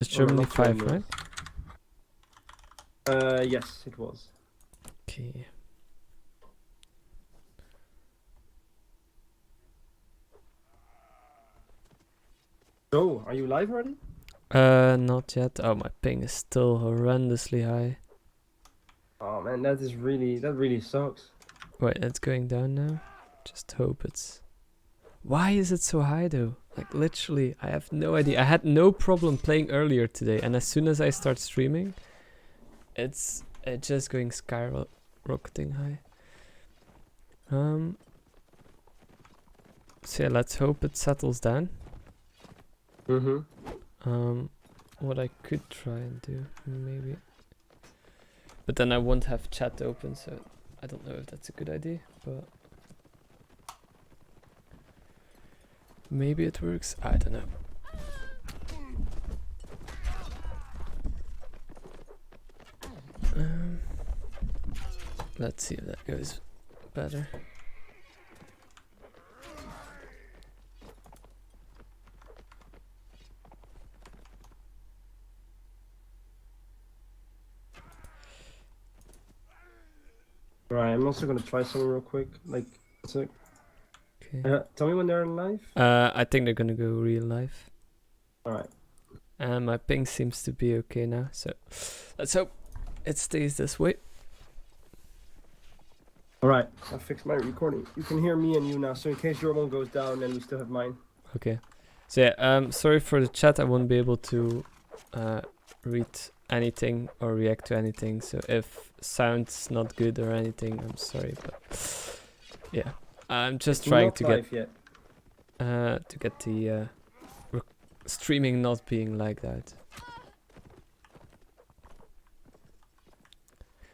It's Oh, no, Germany not 5, Germany. right? Yes, it was. Okay. So, are you live already? Not yet. Oh, my ping is still horrendously high. Oh man, that really sucks. Wait, it's going down now. Just hope it's... Why is it so high though? Like literally, I have no idea. I had no problem playing earlier today, and as soon as I start streaming, it's just going skyrocketing high. So yeah, let's hope it settles down. What I could try and do, maybe. But then I won't have chat open, so I don't know if that's a good idea, but maybe it works. I don't know. Let's see if that goes better. Right, I'm also gonna try something real quick. Like, so, Okay. tell me when they're in live. I think they're gonna go real life. Alright. And my ping seems to be okay now, so let's hope it stays this way. Alright, I fixed my recording. You can hear me and you now, so in case your one goes down, then we still have mine. Okay. So yeah, sorry for the chat. I won't be able to read anything or react to anything. So if sound's not good or anything, I'm sorry, but yeah, I'm just trying to get the streaming not being like that.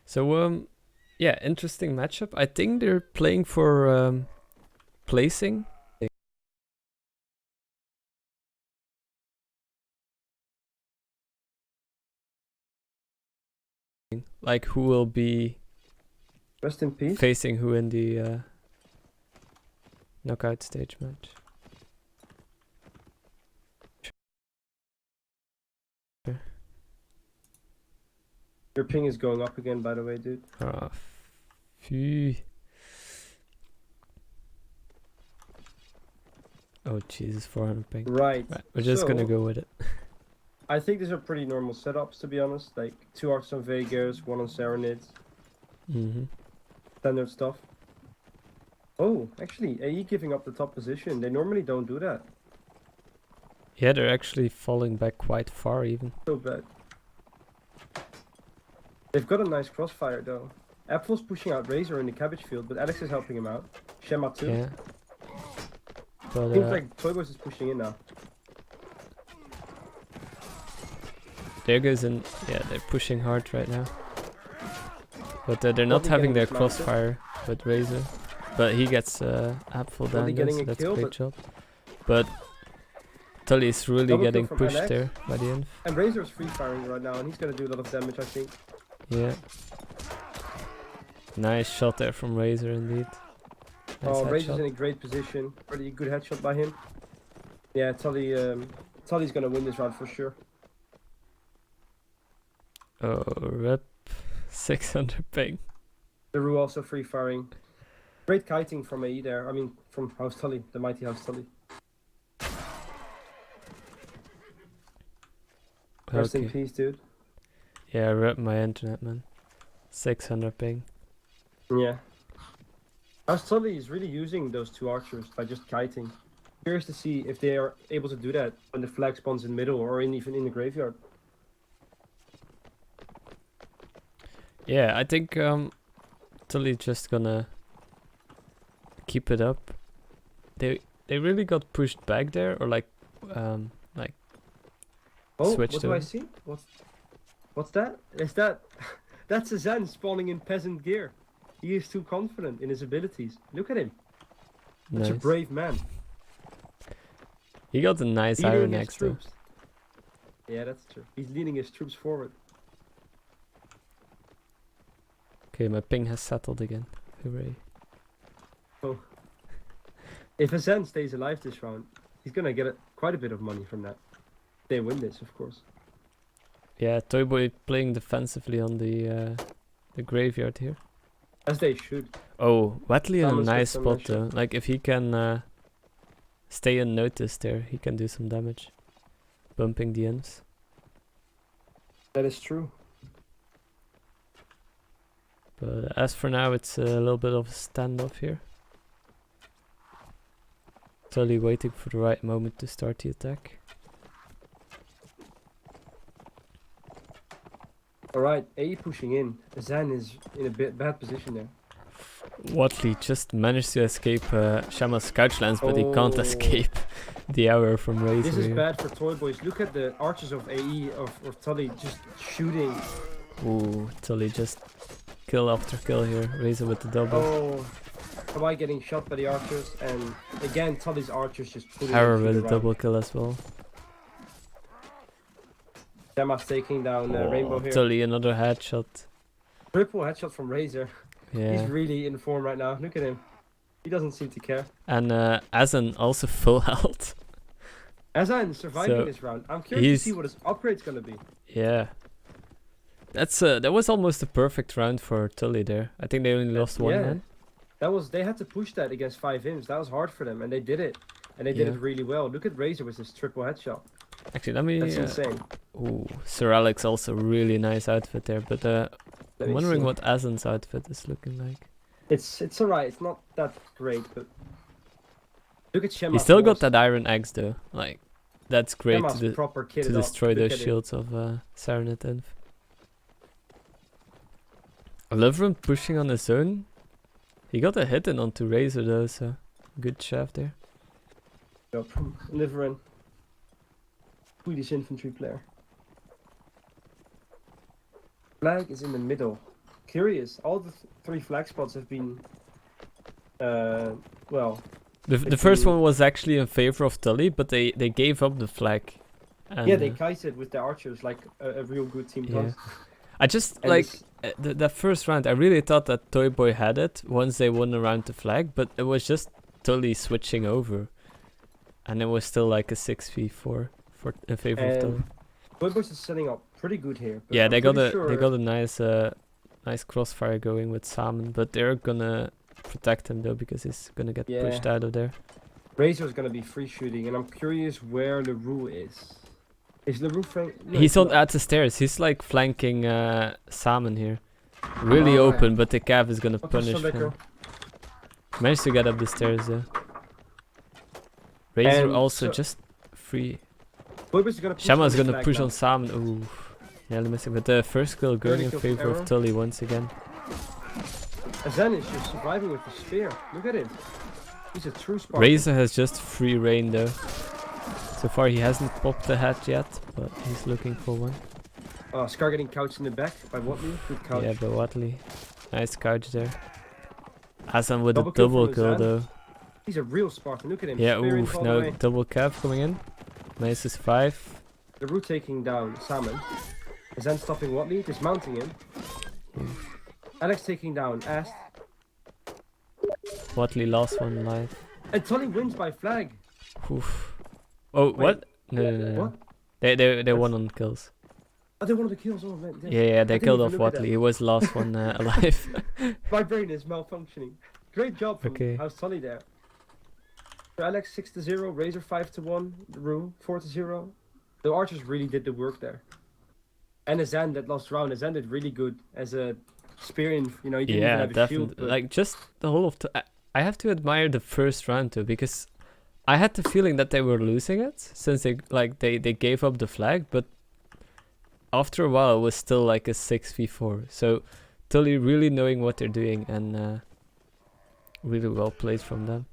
So yeah, interesting matchup. I think they're playing for placing. Like who will be Rest in peace. facing who in the knockout stage match. Your ping is going up again, by the way, dude. Oh, phew. Oh Jesus, 400 ping. Right. We're just gonna go with it. I think these are pretty normal setups, to be honest. Like 2 arcs on Vegas, 1 on Serenids. Standard stuff. Oh, actually, AE giving up the top position. They normally don't do that. Yeah, they're actually falling back quite far even. So bad. They've got a nice crossfire though. Apfel's pushing out Razor in the cabbage field, but Alex is helping him out. Shema too. Yeah. But Seems like ToiBoi is pushing in now. there goes in. Yeah, they're pushing hard right now. But they're not Probably having getting their dismounted. crossfire with Razor. But he gets Apfel Probably down, getting so a that's kill, a great but- job. But Tully is really Double kill getting from pushed Alex. there by the end. And Razor's free firing right now, and he's gonna do a lot of damage, I think. Yeah. Nice shot there from Razor indeed. Nice Oh, Razor's headshot. in a great position. Pretty good headshot by him. Yeah, Tully's gonna win this round for sure. Oh, rep 600 ping. Leroux also free firing. Great kiting from AE there. I mean, from House Tully, the mighty House Tully. Rest in Okay. peace, dude. Yeah, rep my internet, man. 600 ping. Yeah. House Tully is really using those 2 archers by just kiting. Curious to see if they are able to do that when the flag spawns in middle or even in the graveyard. Yeah, I think Tully just gonna keep it up. They really got pushed back there, or like Oh, switched what do I over. see? What's that? Is that... That's a Zen spawning in peasant gear. He is too confident in his abilities. Look at him. Such a Nice. brave man. He got a nice Leading iron his axe though. troops. Yeah, that's true. He's leading his troops forward. Okay, my ping has settled again. Hooray. Oh. If a Zen stays alive this round, he's gonna get quite a bit of money from that. They win this, of course. Yeah, ToiBoi playing defensively on the graveyard here. As they should. Oh, Watley in a Thomas with nice some spot nice though. Like if he can stay unnoticed there, he can do some damage. Bumping the ends. That is true. But as for now, it's a little bit of a standoff here. Tully waiting for the right moment to start the attack. Alright, A pushing in. Zan is in a bit bad position there. Watley just managed to escape Shama's couch lance, but he can't Oh. escape the arrow from Razor. This is here. bad for ToiBois. Look at the archers of AE of Tully just shooting. Ooh, Tully just kill after kill here. Razor with the double. Oh, ToiBoi getting shot by the archers, and again Tully's archers just putting Arrow it through with the a round. double kill as well. Shama's taking down Rainbow here. Tully another headshot. Triple headshot from Razor. Yeah. He's really in form right now. Look at him. He doesn't seem to care. And Azen also full health. Azan surviving So, this round. I'm curious to see he's- what his upgrade's gonna be. Yeah. That was almost a perfect round for Tully there. I think they only lost one Yeah. man. They had to push that against 5 imps. That was hard for them, and they did it. And they did Yeah. it really well. Look at Razor with his triple headshot. Actually, let me. That's insane. Ooh, Sir Alex also really nice outfit there, but Let I'm me wondering see. what Azen's outfit is looking like. It's alright. It's not that great, but look at Shema. He still got that iron axe though. Like, that's great to, proper to kitted up. destroy Look those at him. shields of Serenet Inf. I love him pushing on his own. He got a hit in onto Razor though, so good shaft there. Yup. Liverin. Swedish infantry player. Flag is in the middle. Curious. All the 3 flag spots have been. Well. The first one was actually in favor of Tully, but they gave up the flag. And, Yeah, they kited with the archers like a real good team Yeah. does. I just And like this- that first round. I really thought that ToiBoi had it once they won around the flag, but it was just Tully switching over, and it was still like a 6v4 for in favor of Tully. ToiBois is setting up pretty good here. but Yeah, I'm they got pretty a sure they got a nice crossfire going with Salmon, but they're gonna protect him though because he's gonna get Yeah. pushed out of there. Razor's gonna be free shooting, and I'm curious where LaRue is. Is LaRue flank? No, He's not. at the stairs. He's like flanking Salmon here, really Oh, open, but the Cav is gonna Okay, punish so him. Managed to get up the stairs though. Razor And also so- just free. ToiBois is gonna push Shama's on the gonna flag push now. on Salmon. Ooh, nearly missing. But the first kill going in kill from favor Arrow. of Tully once again. Azan is just surviving with the spear. Look at him. He's a true Spartan. Razor has just free reign though. So far he hasn't popped the head yet, but he's looking for one. Scar getting couched in the back by Watley. Good couch. Yeah, but Watley, nice couch there. Hasan with Double a kill double from kill Azan. though. He's a real Spartan. Look at him. Yeah, spearing oof, all the now way. double Cav coming in. Misses 5. LaRue taking down Salmon. Azan stopping Watley, dismounting him. Alex taking down Ast. Watley lost one life. And Tully wins by flag. Oof. Oh, Wait, what? No. What? They won on kills. Oh, they wanted the kills. Oh, man. Yeah, they didn't killed even off look at Watley. that. He was the last one alive. My brain is malfunctioning. Great job from Okay. House Tully there. So Alex 6-0, Razor 5-1, LaRue 4-0. The archers really did the work there. And Azan that last round, Azan did really good as a spearing. You know, he didn't even Yeah, have a definitely. shield. But Like just the whole of. I have to admire the first round too because I had the feeling that they were losing it since they gave up the flag, but after a while it was still like a 6v4. So Tully really knowing what they're doing and really well played from them.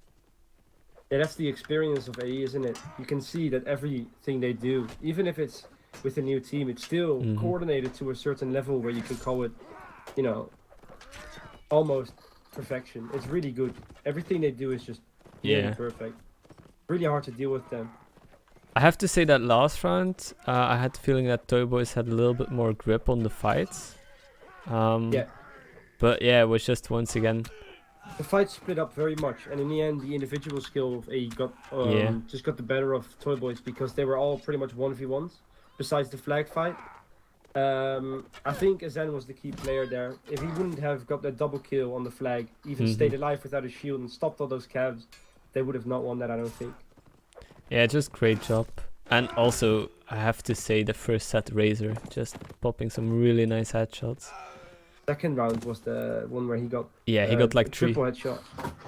yeah, that's the experience of AE, isn't it? You can see that everything they do, even if it's with a new team, it's still Mhm. coordinated to a certain level where you can call it, you know, almost perfection. It's really good. Everything they do is just nearly Yeah. perfect. Really hard to deal with them. I have to say that last round, I had the feeling that ToiBois had a little bit more grip on the fights. Yeah. But yeah, it was just once again. The fight split up very much, and in the end, the individual skill of AE got Yeah. just got the better of ToiBois because they were all pretty much 1v1s. Besides the flag fight, I think Zen was the key player there. If he wouldn't have got that double kill on the flag, even stayed alive without a shield and stopped all those calves, they would have not won that, I don't think. Yeah, just great job. And also, I have to say the first set Razor, just popping some really nice headshots. Second round was the one where he got He got like 3. triple headshot.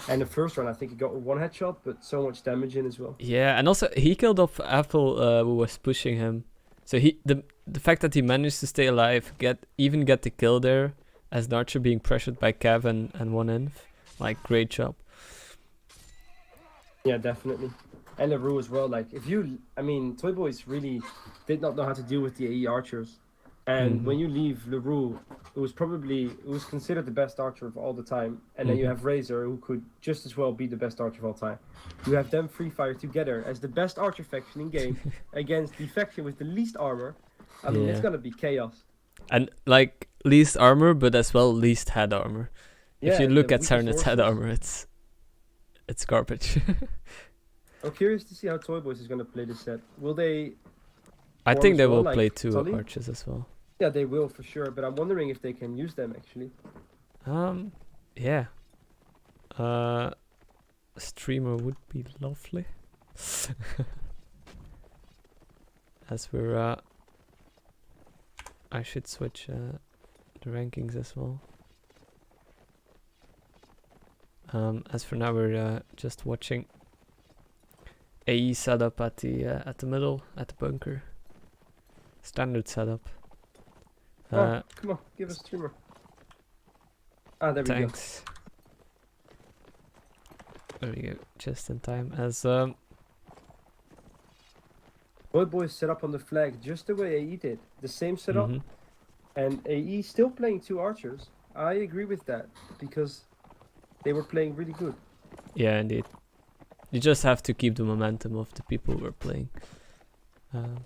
And the first round, I think he got 1 headshot, but so much damage in as well. Yeah, and also he killed off Apple who was pushing him. So the fact that he managed to stay alive, get the kill there, as an archer being pressured by Cav and 1inf, like great job. Yeah, definitely. And LaRue as well. Like, ToiBois really did not know how to deal with the AE archers. And when you leave LaRue, it was considered the best archer of all the time. And then you have Razor, who could just as well be the best archer of all time. You have them free fire together as the best archer faction in game against the faction with the least armor. I mean, it's gonna be chaos. And like least armor, but as well least head armor. Yeah, if you look at Serenet's head armor, it's garbage. I'm curious to see how ToiBois is gonna play this set. Will they? I think they will like play 2 Tully? archers as well. Yeah, they will for sure. But I'm wondering if they can use them actually. Yeah. Streamer would be lovely. As we're I should switch the rankings as well. As for now, we're just watching AE setup at the middle, at the bunker. Standard setup. Come on, give us streamer. Ah, there we go. Thanks. There we go, just in time. As ToiBois set up on the flag just the way AE did. The same setup. And AE still playing 2 archers. I agree with that because they were playing really good. Yeah, indeed. You just have to keep the momentum of the people who are playing.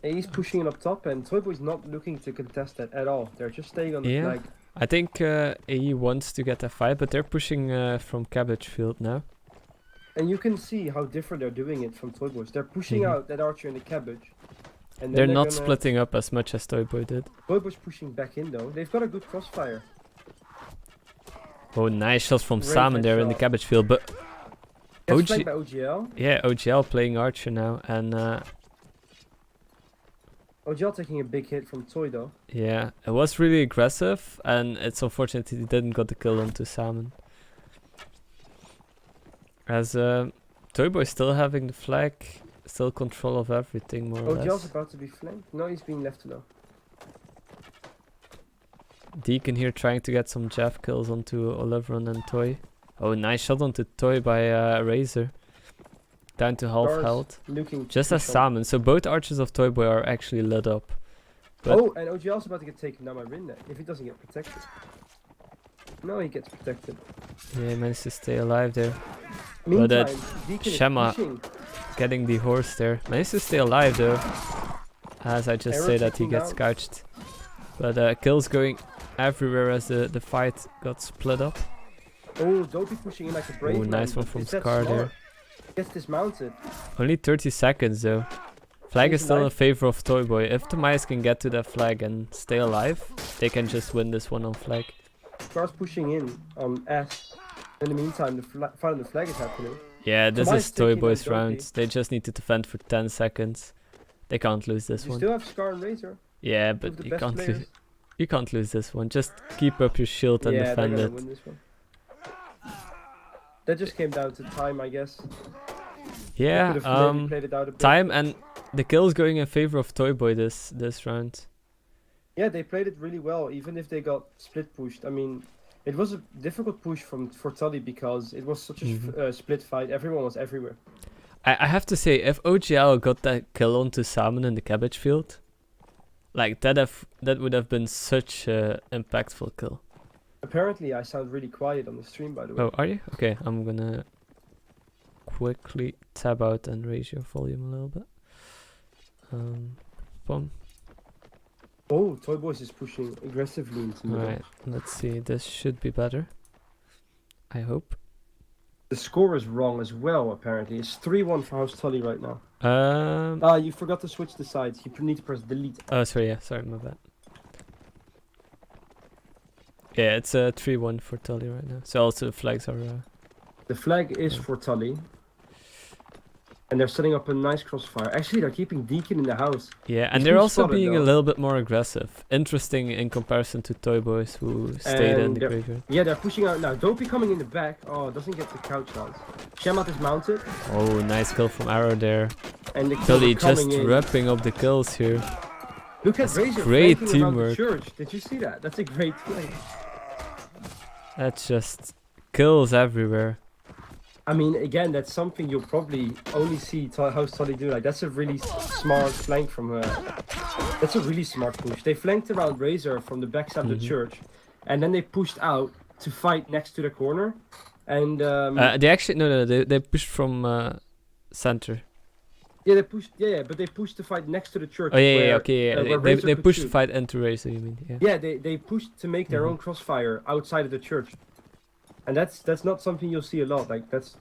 AE's pushing it up top, and ToiBoi's not looking to contest that at all. They're just staying on the flag. I think AE wants to get a fight, but they're pushing from Cabbage Field now. And you can see how different they're doing it from ToiBois. They're pushing out that archer in the cabbage. And they're not splitting up as much as ToiBoi did. ToiBoi's pushing back in though. They've got a good crossfire. Oh, nice shots from Great Salmon there in the Cabbage Field, but Gets flanked by OGL. Yeah, OGL playing Archer now, and OGL taking a big hit from Toy though. yeah, it was really aggressive, and it's unfortunate he didn't got the kill onto Salmon. As ToiBoi still having the flag, still control of everything more or less. OGL's about to be flanked. No, he's being left alone. Deacon here trying to get some Jeff kills onto Oliveron and Toy. Oh, nice shot onto Toy by Razor. Down to half health. Just as Salmon. So both archers of ToiBoi are actually lit up. But oh, and OGL's about to get taken down by Rinne if he doesn't get protected. No, he gets protected. Yeah, he managed to stay alive there. Meantime, but Shema getting the horse there. Managed to stay alive though. As I just say that he gets couched. But kills going everywhere as the fight got split up. Oh, don't be pushing in like a brave. Oh, nice one from Scar there. Gets dismounted. Only 30 seconds though. Flag is still in favor of ToiBoi. If the mice can get to that flag and stay alive, they can just win this one on flag. Scar's pushing in on S. In the meantime, the fight on the flag is happening. Yeah, this is ToiBoi's round. They just need to defend for 10 seconds. They can't lose this one. You still have Scar and Razor. Yeah, but you can't lose this one. Just keep up your shield and defend it. Win this one. That just came down to time, I guess. Yeah, time and the kills going in favor of ToiBoi this round. Yeah, they played it really well, even if they got split pushed. I mean, it was a difficult push for Tully because it was such a split fight. Everyone was everywhere. I have to say, if OGL got that kill onto Salmon in the Cabbage Field, like that would have been such a impactful kill. Apparently, I sound really quiet on the stream, by the way. Oh, are you? Okay, I'm gonna quickly tab out and raise your volume a little bit. Boom. Oh, ToiBois is pushing aggressively into the middle. Alright, let's see. This should be better. I hope. The score is wrong as well, apparently. It's 3-1 for House Tully right now. You forgot to switch the sides. You need to press delete. Oh, sorry, yeah. Sorry, my bad. Yeah, it's a 3-1 for Tully right now. So also the flags are... The flag is for Tully. And they're setting up a nice crossfire. Actually, they're keeping Deacon in the house. yeah, and He's they're been also spotted, being a though. little bit more aggressive. Interesting in comparison to ToiBois who stayed in And the they're- graveyard. Yeah, they're pushing out now. Dopey coming in the back. Oh, doesn't get the couch dance. Shamat is mounted. Oh, nice kill from Arrow there. And the kills Tully are coming just in. wrapping up the kills here. Look at That's Razor great flanking around the teamwork. church. Did you see that? That's a great play. That's just kills everywhere. I mean, again, that's something you'll probably only see House Tully do. Like, that's a really smart flank from her. That's a really smart push. They flanked around Razor from the backside of the church, and then they pushed out to fight next to the corner. And They actually no, they pushed from center. yeah, they pushed. Yeah, but they pushed to fight next to the church. Oh yeah, where, okay, yeah. where They Razor could pushed to shoot. fight into Razor, you mean? Yeah. Yeah, they pushed to make their own crossfire outside of the church, and that's not something you'll see a lot. Like, that's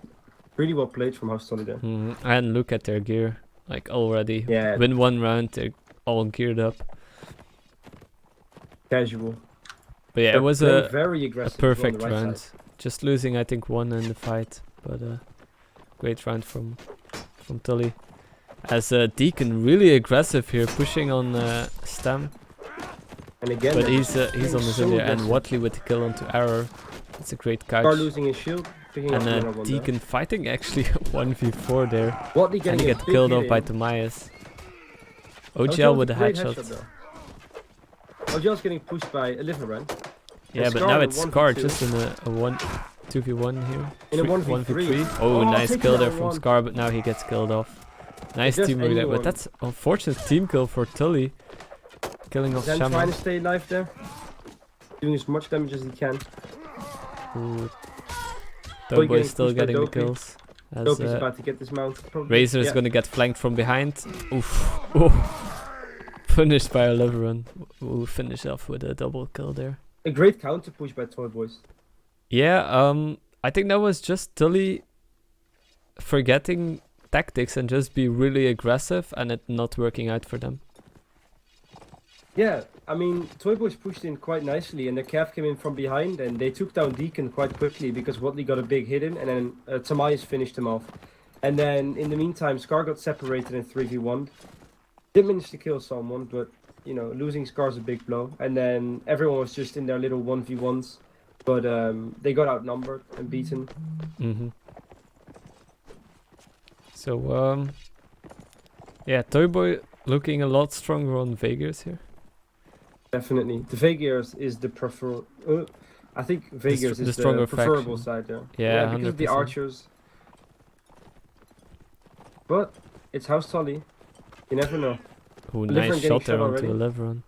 really well played from House Tully there. And look at their gear, like already. Yeah. Win one round, they're all geared up. Casual. But yeah, They're it was playing a very aggressive on perfect the right round. side. Just losing, I think, one in the fight, but great round from Tully. As Deacon really aggressive here, pushing on Stam, And again, but they're he's on his so in there, and aggressive. Watley with the kill onto Arrow. It's a great Scar catch. losing his shield, picking up And another one there. Deacon fighting actually 1v4 there. Watley And getting he a get big killed hit off by in. Tomias. Ojel's OGL with a great headshot. though. Ojel's getting pushed by a liver run. Yeah, And but Scar now in a it's Scar 1v2. just in a 2v1 here. In a 1v3. 1v3. Oh, Oh, nice taking kill that there from one. Scar, but now he gets killed off. Nice there's teamwork there, but anyone- that's unfortunate team kill for Tully. Killing off Zen trying Shaman. to stay alive there. Doing as much damage as he can. Ooh. Dopey ToiBoi still pushed by getting the Dopey. kills. As Dopey's about to get this mount. Probably. Razor is Yeah. gonna get flanked from behind. Oof. Oh. Punished by a liver run. We'll finish off with a double kill there. A great counter push by ToiBois. Yeah, I think that was just Tully forgetting tactics and just be really aggressive and it not working out for them. Yeah, I mean, ToiBois pushed in quite nicely, and the Cav came in from behind, and they took down Deacon quite quickly because Watley got a big hit in, and then Tomias finished him off. And then in the meantime, Scar got separated in 3v1. Did manage to kill someone, but you know, losing Scar's a big blow. And then everyone was just in their little 1v1s, but they got outnumbered and beaten. So, yeah, ToiBoi looking a lot stronger on Vegas here. Definitely, the Vegas is the prefer. I think Vegas the is stronger the preferable faction. side there. Yeah, because of the 100%. archers. But it's House Tully. You never know. Ooh, Liveron nice getting shot there shot onto already. the liver run.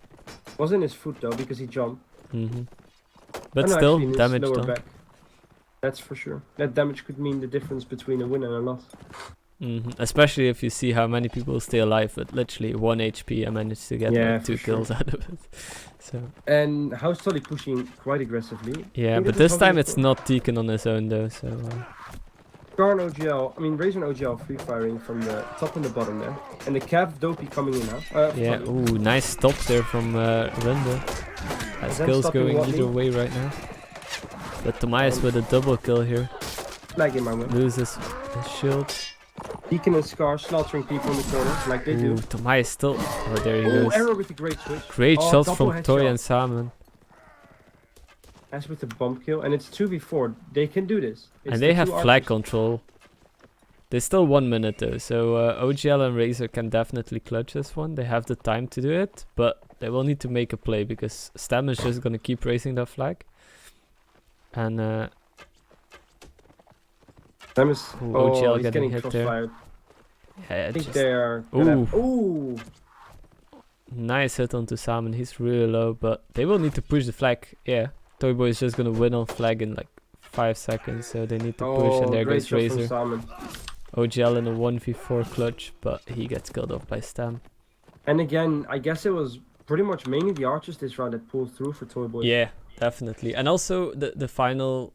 Wasn't his foot though, because he jumped. But Oh, no, still, actually, in his damage lower done. back. That's for sure. That damage could mean the difference between a win and a loss. Especially if you see how many people stay alive with literally 1 HP. I managed to get Yeah, like 2 for sure. kills out of it. So And House Tully pushing quite aggressively. yeah, think but this is this time probably it's not Deacon on his own though. So Scar and OGL, I mean Razor and OGL free firing from the top and the bottom there. And the Cav Dopey coming in now. yeah, Tully. ooh, nice stop there from Rinde. That Zen skill's stopping going Watley. either way right now. But Tomias with a double kill here. Flag in my win. Loses his shield. Deacon and Scar slaughtering people in the corner, like they Ooh, do. Tomias still. Oh, there he Oh, goes. Arrow with the great switch. Great Oh, shots double from Toy headshot. and Salmon. As with the bomb kill, and it's 2v4. They can do this. It's And they the have two flag archers. control. There's still 1 minute though, so OGL and Razor can definitely clutch this one. They have the time to do it, but they will need to make a play because Stam is just gonna keep raising that flag. And Them is, Ooh, oh, OGL he's getting getting hit there. crossfired. yeah, I think just they're Ooh. Ooh. nice hit onto Salmon. He's really low, but they will need to push the flag. Yeah, ToiBoi is just gonna win on flag in like 5 seconds, so they need to push. And there great goes shot from Razor. Salmon. OGL in a 1v4 clutch, but he gets killed off by Stam. And again, I guess it was pretty much mainly the archers this round that pulled through for ToiBoi. Yeah, definitely. And also the final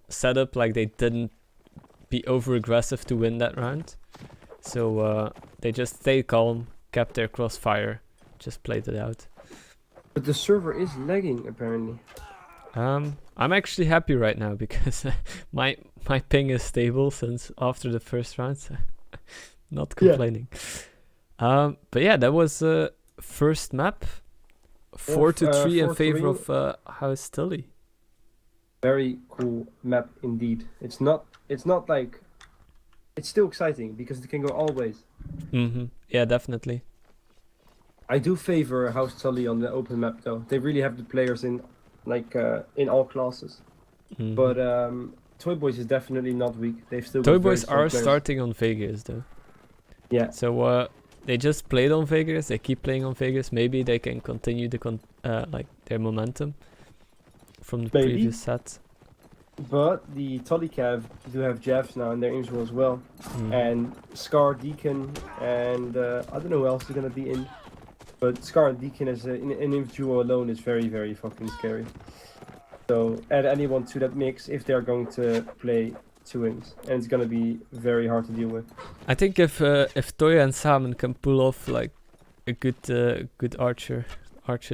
setup, like they didn't be over aggressive to win that round. So they just stayed calm, kept their crossfire, just played it out. But the server is lagging apparently. I'm actually happy right now because my ping is stable since after the first round. So not complaining. But yeah, that was first map. 4-3 in favor of House Tully. Very cool map indeed. It's not like, it's still exciting because it can go all ways. Yeah, definitely. I do favor House Tully on the open map though. They really have the players in in all classes. But ToiBois is definitely not weak. They've still got very ToiBois strong are players. starting on Vegas though. Yeah. So they just played on Vegas. They keep playing on Vegas. Maybe they can continue their momentum from the Maybe. previous set. But the Tully Cav do have Javs now in their intro as well. And Scar, Deacon, and I don't know who else is going to be in. But Scar and Deacon as an inf duo alone is very, very fucking scary. So add anyone to that mix if they're going to play two wings. And it's going to be very hard to deal with. I think if Toya and Salmon can pull off like a good archer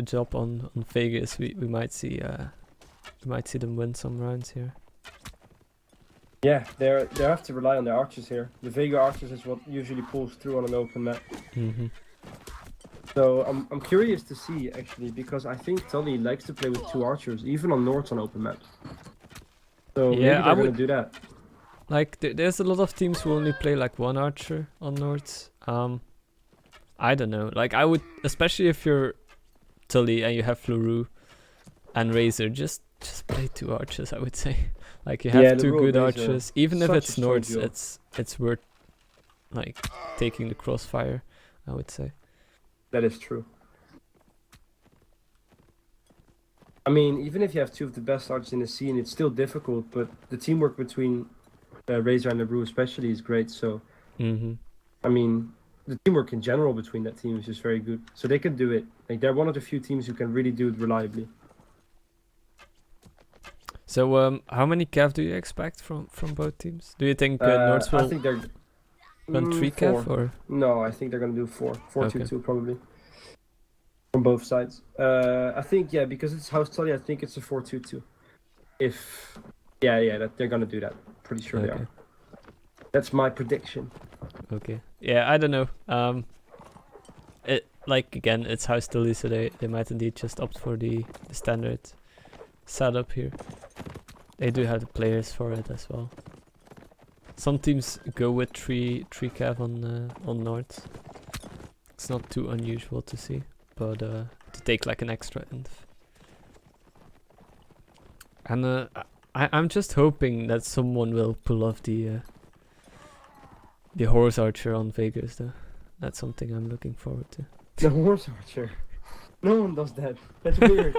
job on Vegas, we might see them win some rounds here. Yeah, they have to rely on their archers here. The Vega archers is what usually pulls through on an open map. So I'm curious to see actually, because I think Tully likes to play with two archers, even on Nords on open maps. So maybe they're gonna do that. Like there's a lot of teams who only play like one archer on Nords. I don't know. Like I would, especially if you're Tully and you have Fluru and Razor, just play two archers. I would say. Like you have two good archers, even if it's Nords, it's worth like taking the crossfire. I would say. That is true. I mean, even if you have two of the best archers in the scene, it's still difficult. But the teamwork between Razor and LeBrew especially is great. So, I mean, the teamwork in general between that team is just very good. So they can do it. Like they're one of the few teams who can really do it reliably. So, how many cav do you expect from both teams? Do you think Nords will? I think they're run 3 cav or? No, I think they're gonna do 4-2-2 probably. From both sides. I think because it's House Tully, I think it's a 4-2-2. If that they're gonna do that. Pretty sure they are. That's my prediction. Okay. Yeah, I don't know. Again, it's House Tully, so they might indeed just opt for the standard setup here. They do have the players for it as well. Some teams go with 3 cav on Nords. It's not too unusual to see, but to take like an extra inf. And I'm just hoping that someone will pull off the horse archer on Vegas though. That's something I'm looking forward to. The horse archer? No one does that. That's weird.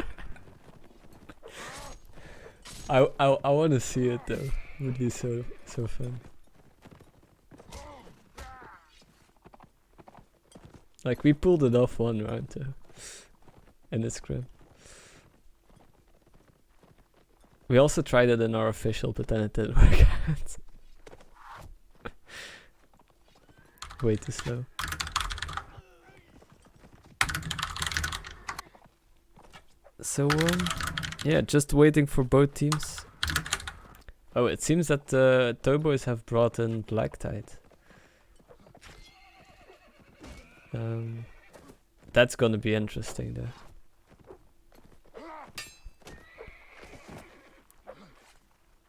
I want to see it though. It would be so fun. Like we pulled it off one round though, in the scrim. We also tried it in our official, but then it didn't work out. Way too slow. So yeah, just waiting for both teams. Oh, it seems that the ToiBois have brought in Black Tide. That's gonna be interesting though.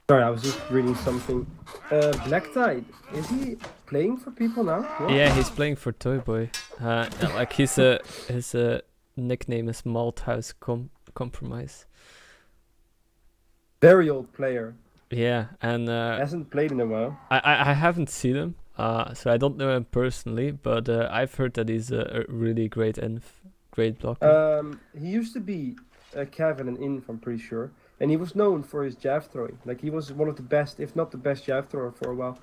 Sorry, I was just reading something. Black Tide, is he playing for people now? What? Yeah, he's playing for ToiBoi. Like his nickname is Malthouse Compromise. Very old player. Yeah, and Hasn't played in a while. I haven't seen him, so I don't know him personally, but I've heard that he's a really great great blocker. He used to be a cav and an inf, I'm pretty sure. And he was known for his jab throwing. Like he was one of the best, if not the best jab thrower for a while.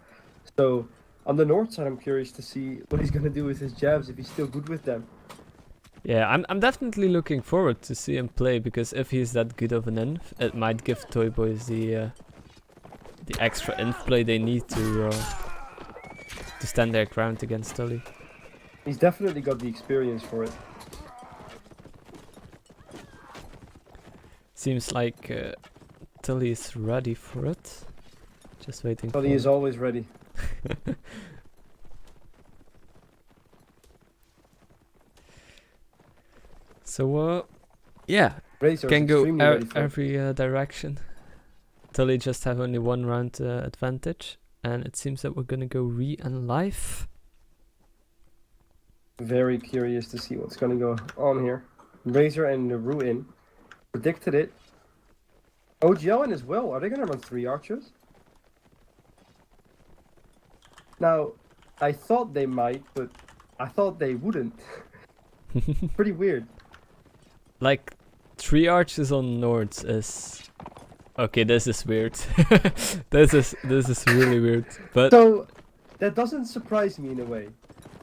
So on the north side, I'm curious to see what he's gonna do with his jabs, if he's still good with them. Yeah, I'm definitely looking forward to see him play, because if he's that good of an inf, it might give ToiBois the extra inf play they need to stand their ground against Tully. He's definitely got the experience for it. Seems like Tully is ready for it. Just waiting Tully for is always ready. So yeah, Razor can is go extremely ready for it. every direction. Tully just have only 1 round advantage, and it seems that we're gonna go and live. Very curious to see what's gonna go on here. Razor and Naru in. Predicted it. OGL in as well. Are they gonna run 3 archers? Now, I thought they might, but I thought they wouldn't. Pretty weird. Like 3 archers on Nords is okay. This is weird. this is really weird. But So that doesn't surprise me in a way,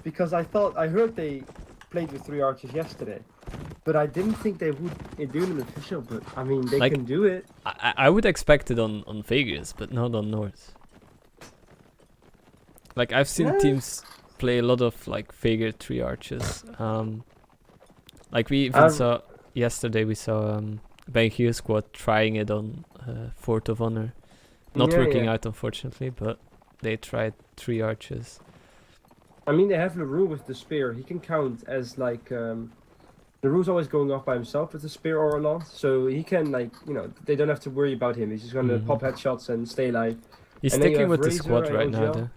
because I heard they played with 3 archers yesterday, but I didn't think they would do it in official. But I mean, they Like, can do it. I would expect it on Vegas, but not on North. Like I've seen Yeah. teams play a lot of like Vega 3 archers. Like we even saw yesterday. We saw Belgium squad trying it on Fort of Honor. Not Yeah, working yeah. out unfortunately, but they tried 3 archers. I mean, they have Leroux with the spear. He can count as like Leroux's always going off by himself with the spear or a lance, so he can like they don't have to worry about him. He's just gonna Mhm. pop headshots and stay alive. He's And then you sticking have with the Razor squad and right now, OGL. though.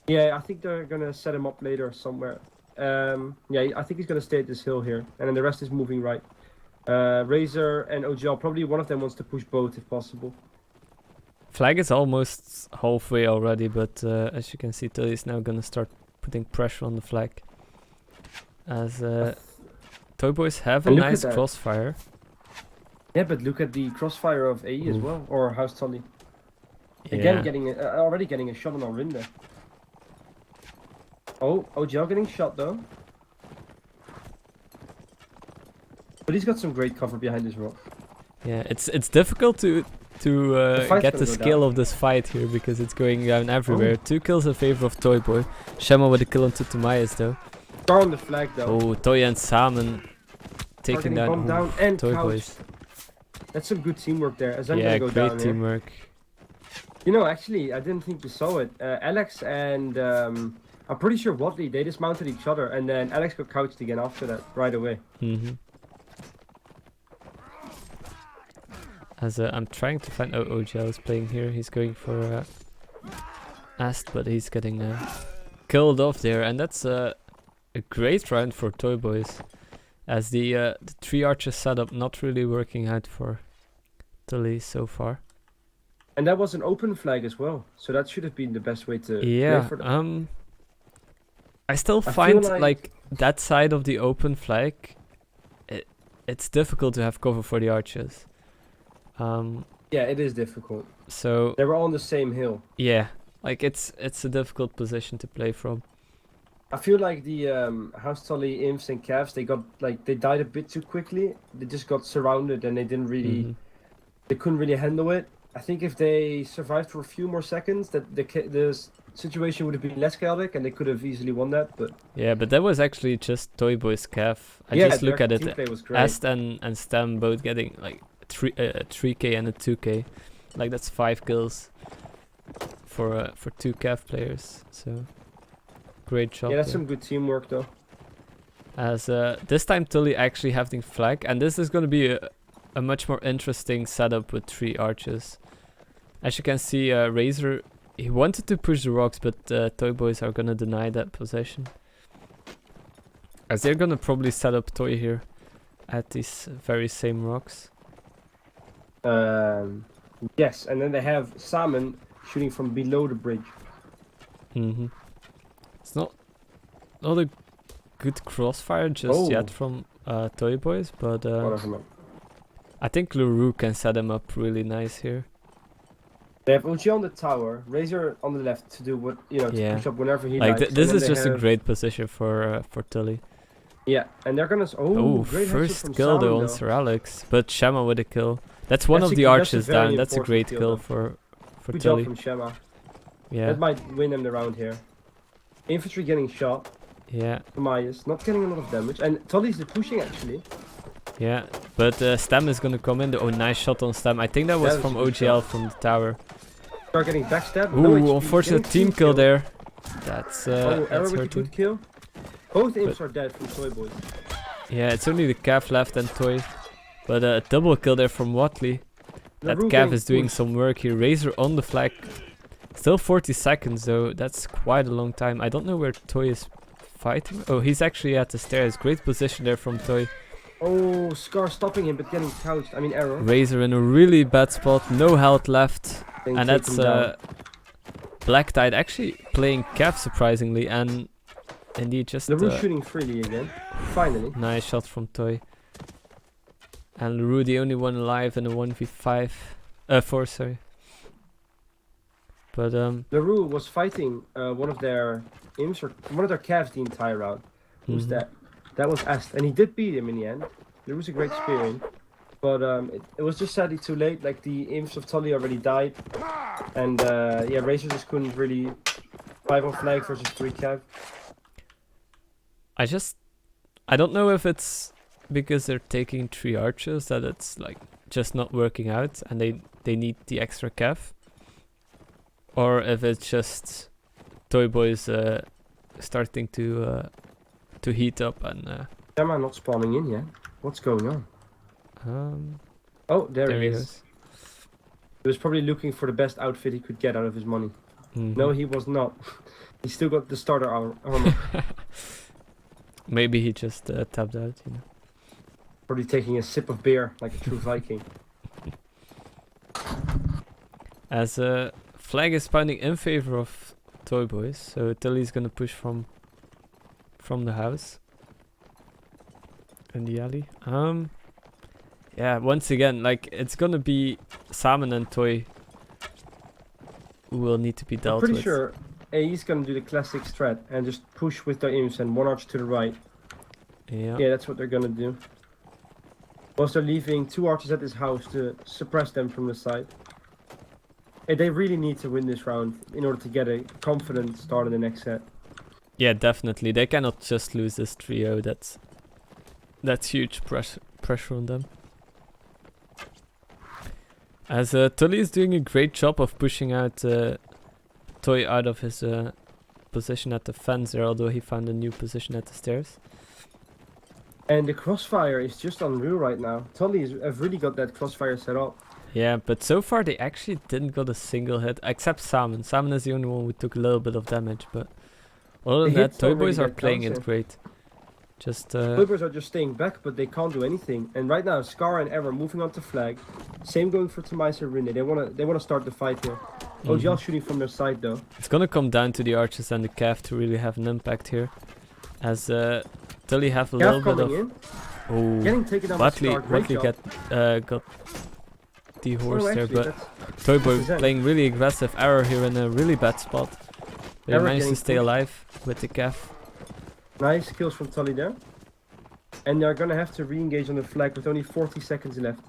Yeah, I think they're gonna set him up later somewhere. Yeah, I think he's gonna stay at this hill here, and then the rest is moving right. Razor and OGL, probably one of them wants to push both if possible. Flag is almost halfway already, but as you can see, Tully is now gonna start putting pressure on the flag. As ToiBois have a And look at nice that. crossfire. Yeah, but look at the crossfire of AE as Oof. well, or House Tully. Yeah. Again, already getting a shot on Orinda. Oh, OGL getting shot though. But he's got some great cover behind his rock. Yeah, it's difficult to fight's get gonna the go scale down. of this fight here because it's going down everywhere. Oh. 2 kills in favor of ToiBoi. Shema with a kill on Tutumayas though. Star on the flag though. Oh, Toy and Salmon taking Targeting bomb down, down and ToiBois. That's some good teamwork there. As I'm Yeah, gonna go great down here. teamwork. You know, actually, I didn't think you saw it. Alex and I'm pretty sure Watley, they dismounted each other, and then Alex got couched again after that, right away. As I'm trying to find out OGL is playing here. He's going for Ast, but he's getting killed off there, and that's a great round for ToiBois. As the 3 archers setup not really working out for Tully so far. And that was an open flag as well, so that should have been the best way to Yeah, play for them. I still I find feel like that side of the open flag, it's difficult to have cover for the archers. Yeah, it is difficult. So They were all on the same hill. yeah, like it's a difficult position to play from. I feel like the House Tully imps and calves, they died a bit too quickly. They just got surrounded and they didn't really, they couldn't really handle it. I think if they survived for a few more seconds, that the situation would have been less chaotic and they could have easily won that. But Yeah, but that was actually just ToiBoi's calf. I yeah, just look their at it. teamplay was great. Ast and Stem both getting like 3k and a 2k. Like that's 5 kills for 2 calf players. So great job. Yeah, that's there. some good teamwork though. As this time Tully actually having flag, and this is gonna be a much more interesting setup with 3 archers. As you can see, Razor, he wanted to push the rocks, but ToiBois are gonna deny that possession. As they're gonna probably set up Toy here at these very same rocks. Yes, and then they have Salmon shooting from below the bridge. It's not a good crossfire just yet from ToiBois, but Whatever, man. I think Leroux can set him up really nice here. They have Uchi on the tower, Razor on the left to do what to Yeah. push up whenever he Like likes. this and is then just they a have- great position for Tully. Yeah, and they're gonna Oh, great headshot first from kill though Salmon, on Sir Alex, but Shema with a kill. That's one That's of a- the that's a archers very down. That's a important great kill, kill though. for Good Tully. job from Shema. Yeah, That might win them the round here. Infantry getting shot. yeah. Mayas not getting a lot of damage, and Tully's pushing actually. Yeah, but Stem is gonna come in. Oh, nice shot on Stem. I think that was That was from a good OGL shot. from the tower. Start getting backstabbed. Ooh, No HP, unfortunate getting team kill there. That's Oh, Arrow that's with a hurting. good kill. Both imps But- are dead from ToiBoi. Yeah, it's only the Cav left and Toy. But a double kill there from Watley. That Naru Cav getting is doing pushed. some work here. Razor on the flag. Still 40 seconds though. That's quite a long time. I don't know where Toy is fighting. Oh, he's actually at the stairs. Great position there from Toy. Oh, Scar stopping him but getting couched. I mean Arrow. Razor in a really bad spot. No health left. Getting And that's taken down. Black Tide actually playing Cav surprisingly. And indeed just LaRue shooting freely again. Finally. nice shot from Toy. And LaRue the only one alive in a 1v5. 4, sorry. But LaRue was fighting one of their imps or one of their calves the entire round. Who's mhm. that? That was Est, and he did beat him in the end. LaRue's a great spearing, but it was just sadly too late. Like the imps of Tully already died, and yeah, Razor just couldn't really 5 on flag versus 3 cav. I don't know if it's because they're taking 3 archers that it's like just not working out and they need the extra cav. Or if it's just ToiBoi's starting to heat up and Gemma not spawning in yet. What's going on? Oh, there he he is. goes. He was probably looking for the best outfit he could get out of his money. Mhm. No, he was not. He still got the starter armor. Maybe he just tapped out, you know. Probably taking a sip of beer like a true Viking. As flag is pounding in favor of ToiBois, so Tully's gonna push from the house in the alley. Yeah, once again, like it's gonna be Salmon and Toy who will need to be I'm dealt pretty with. sure he's gonna do the classic strat and just push with the imps and 1 archer to the right. Yeah. Yeah, that's what they're gonna do. Whilst they're leaving 2 archers at this house to suppress them from the side. And they really need to win this round in order to get a confident start in the next set. Yeah, definitely. They cannot just lose this trio. That's huge pressure on them. As Tully is doing a great job of pushing out Toy out of his position at the fence there, although he found a new position at the stairs. And the crossfire is just unreal right now. Tully have really got that crossfire set up. Yeah, but so far they actually didn't got a single hit, except Salmon. Salmon is the only one who took a little bit of damage, but other than The that, hits don't ToiBois really are get playing it counter. great. Just Clippers are just staying back, but they can't do anything. And right now, Scar and Ever moving on to flag. Same going for Tomais and Rune. They wanna start the fight here. OGL shooting from their side though. it's gonna come down to the archers and the Cav to really have an impact here. As Tully have a little Cav bit coming of... in, Oh, getting taken down by Scar. Great Watley job. got the Oh, horse there, actually, but that's- ToiBoi 100%. playing really aggressive. Arrow here in a really bad spot. They Arrow managed to getting stay pushed. alive with the Cav. Nice kills from Tully there. And they're gonna have to re-engage on the flag with only 40 seconds left.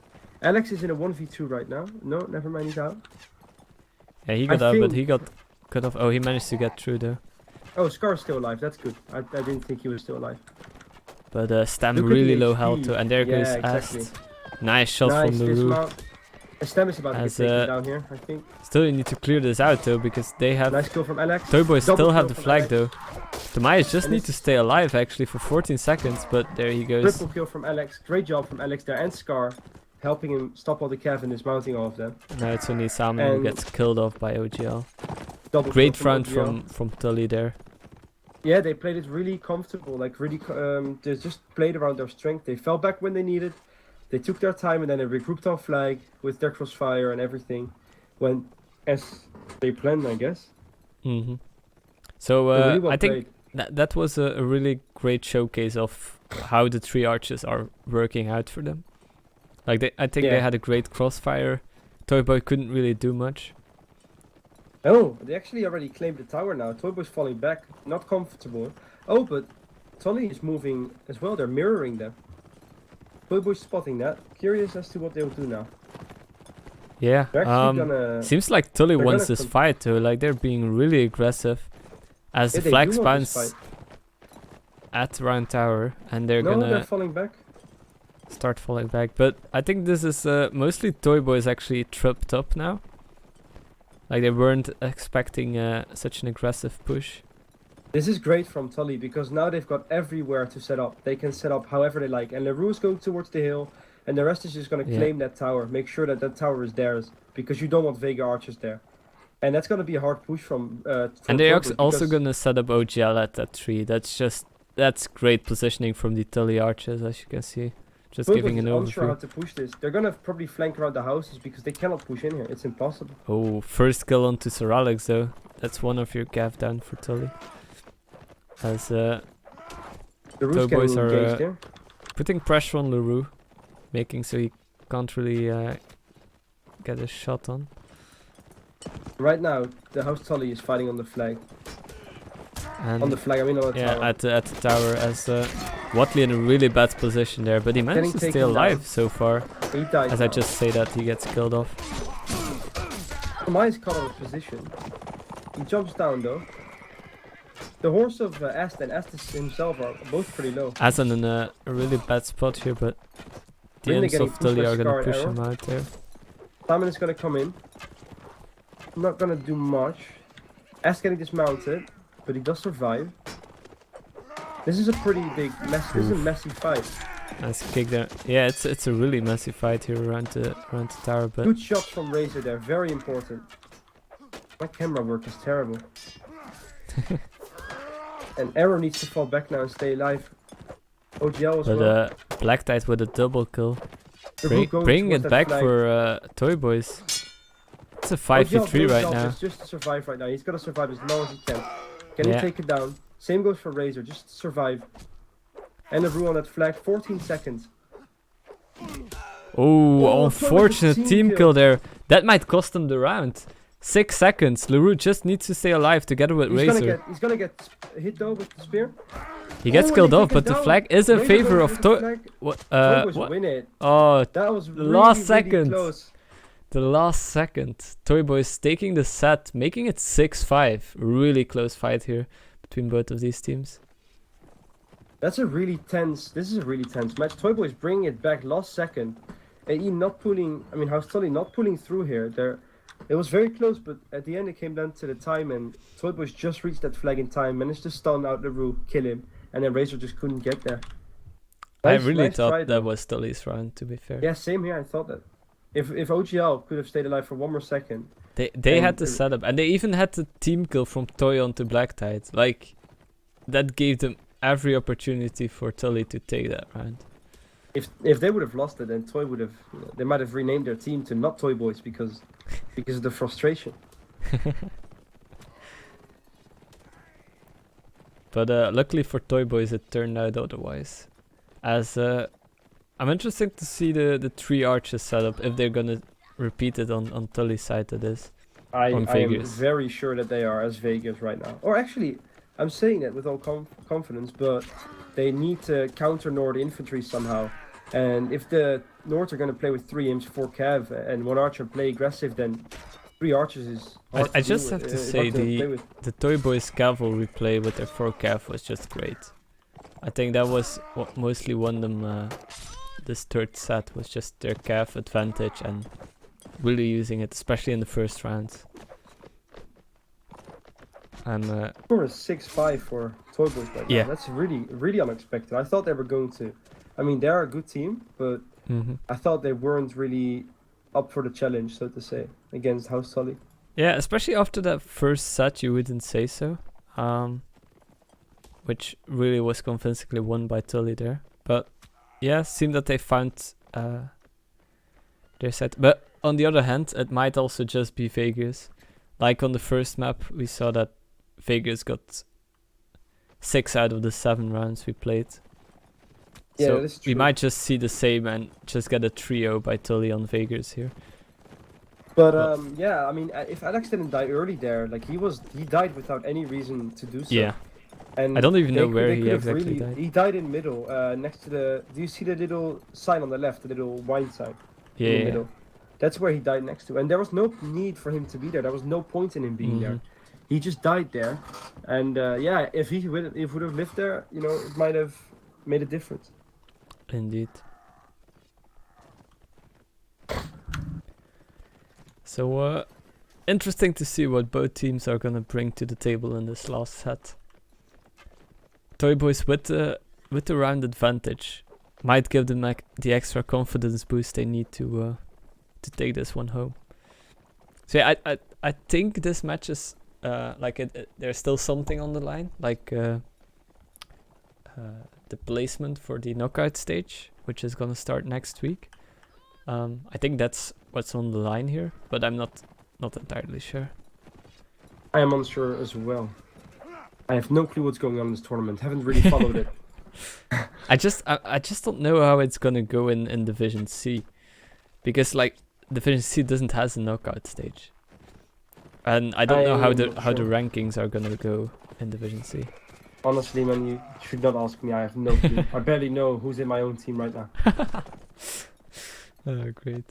Alex is in a 1v2 right now. No, never mind, he's out. Yeah, he I got out, but think- he got cut off. Oh, he managed to get through there. Oh, Scar's still alive. That's good. I didn't think he was still alive. But Stam Look at really the low HP. health too. And there Yeah, goes exactly. Ast. Nice shot Nice from LaRue. dismount. Stem is about to get As, taken down here, I think. Still, you need to clear this out though, because they have... Nice kill from Alex. ToiBois Double still have kill the from flag Alex. though. Tomias just And need it's- to stay alive actually for 14 seconds, but there he goes. Triple kill from Alex. Great job from Alex there and Scar. Helping him stop all the Cav and dismounting all of them. Now it's only Salmon who And- gets killed off by OGL. Double Great kill front OGL. from Tully there. Yeah, they played it really comfortable. Like really, they just played around their strength. They fell back when they needed. They took their time and then they regrouped on flag with their crossfire and everything. When as they planned, I guess. hmm So They really well I think played. that was a really great showcase of how the 3 archers are working out for them. Like I think they Yeah. had a great crossfire. ToiBoi couldn't really do much. Oh, they actually already claimed the tower now. ToiBoi's falling back, not comfortable. Oh, but Tully is moving as well. They're mirroring them. ToiBoi's spotting that. Curious as to what they'll do now. Yeah. They're actually gonna. Seems like Tully they're wants gonna this fight too. Like they're being really aggressive. As Yeah, the they flags do want this bounce fight. at round tower, and they're No, gonna. they're falling back. start falling back. But I think this is mostly ToiBoi is actually tripped up now. Like they weren't expecting such an aggressive push. This is great from Tully because now they've got everywhere to set up. They can set up however they like. And LaRue's going towards the hill, and the rest is just going to claim that tower. Make sure that that tower is theirs because you don't want Vega archers there. And that's going to be a hard push from. And they're also going to set up OGL at that tree. That's great positioning from the Tully archers, as you can see. Just giving an overview. I'm sure how to push this. They're gonna probably flank around the houses because they cannot push in here. It's impossible. Oh, first kill onto Sir Alex though. That's one of your gav down for Tully. As the ToiBois are putting pressure on LaRue, making so he can't really get a shot on. Right now, the house Tully is fighting on the flag. And on the flag, I mean on the tower. At the tower as Watley in a really bad position there, but he managed to stay alive so far. He died as now. I just say that, he gets killed off. Mai's caught out of position. He jumps down though. The horse of Ast and Estes himself are both pretty low. Asen in a really bad spot here, but the Really Imps of Tully are gonna push him out there. Simon is gonna come in. Not gonna do much. Ast getting dismounted, but he does survive. This is a pretty big mess. This is a messy fight. Nice kick there. Yeah, it's a really messy fight here around the tower, but good shots from Razor there, very important. My camera work is terrible. And Arrow needs to fall back now and stay alive. OGL as well. But Black Tide with a double kill. Bring it back flag. for ToiBois. It's a 5v3 right now. Just to survive right now. He's gotta survive as long as he can. Can he take it down? Same goes for Razor, just survive. And a rule on that flag, 14 seconds. Oh, unfortunate team kill there. That might cost him the round. 6 seconds. LaRue just needs to stay alive together with Razor. He's gonna get hit though with the spear. He gets killed off, but the flag is in favor of What? What? Win it. Oh, that was the last really second. Close. The last second. ToiBoi is taking the set, making it 6-5. Really close fight here between both of these teams. That's a really tense. This is a really tense match. ToiBoi is bringing it back last second, and he not pulling. I mean, House Tully not pulling through here. It was very close, but at the end it came down to the time, and ToiBois just reached that flag in time, managed to stun out LaRue, kill him, and then Razor just couldn't get there. I really thought that was Tully's round, to be fair. Yeah, same here. I thought that. If OGL could have stayed alive for one more second. They had the setup, and they even had the team kill from Toy onto Black Tide. Like, that gave them every opportunity for Tully to take that round. If they would have lost it, then Toy would have. They might have renamed their team to not ToiBois because of the frustration. But luckily for ToiBois, it turned out otherwise. As I'm interested to see the 3 arches setup if they're gonna repeat it on Tully's side. That is. I am very sure that they are as Vegas right now. Or actually, I'm saying that with all confidence, but they need to counter Nord infantry somehow. And if the Nords are going to play with 3 imps, 4 cav, and 1 archer play aggressive, then 3 archers is hard I just have to say the ToiBois cavalry play with their 4 cav was just great. I think that was what mostly won them this third set, was just their cav advantage and really using it, especially in the first rounds. Score is 6-5 for ToiBois right now. That's really unexpected. I thought they were going to. I mean, they're a good team, but I thought they weren't really up for the challenge, so to say, against House Tully. Yeah, especially after that first set, you wouldn't say so. Which really was convincingly won by Tully there. But yeah, seemed that they found their set. But on the other hand, it might also just be Vegas. Like on the first map, we saw that Vegas got 6 out of the 7 rounds we played. Yeah, so that is true. We might just see the same and just get a trio by Tully on Vegas here. But yeah, I mean, if Alex didn't die early there, like he died without any reason to do so. Yeah. And I don't even know where he exactly died. He died in middle, next to the. Do you see the little sign on the left, the little wine sign? Yeah. In the middle. That's where he died next to, and there was no need for him to be there. There was no point in him being there. He just died there, and yeah, if he would have lived there, you know, it might have made a difference. Indeed. So interesting to see what both teams are gonna bring to the table in this last set. ToiBois with the round advantage might give them like the extra confidence boost they need to take this one home. So yeah, I think this match is like there's still something on the line, like the placement for the knockout stage, which is gonna start next week. I think that's what's on the line here, but I'm not entirely sure. I am unsure as well. I have no clue what's going on in this tournament. Haven't really followed it. I just don't know how it's gonna go in Division C, because like Division C doesn't has a knockout stage, and I don't know how the rankings are gonna go in Division C. Honestly, man, you should not ask me. I have no clue. I barely know who's in my own team right now. Oh, great.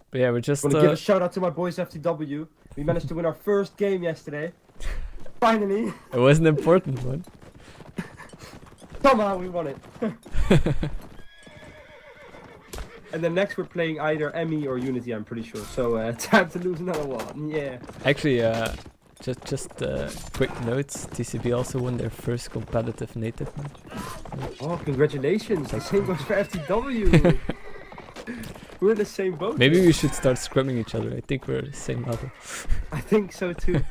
But yeah, we're just. I want to give a shout out to my boys FTW. We managed to win our first game yesterday. Finally. It was an important one. Somehow we won it. And then next we're playing either Emmy or Unity, I'm pretty sure. So time to lose another one. Yeah. Actually, just quick notes. TCB also won their first competitive native match. Oh, congratulations! The same goes for FTW. We're in the same boat. Maybe we should start scrumming each other. I think we're the same level. I think so too.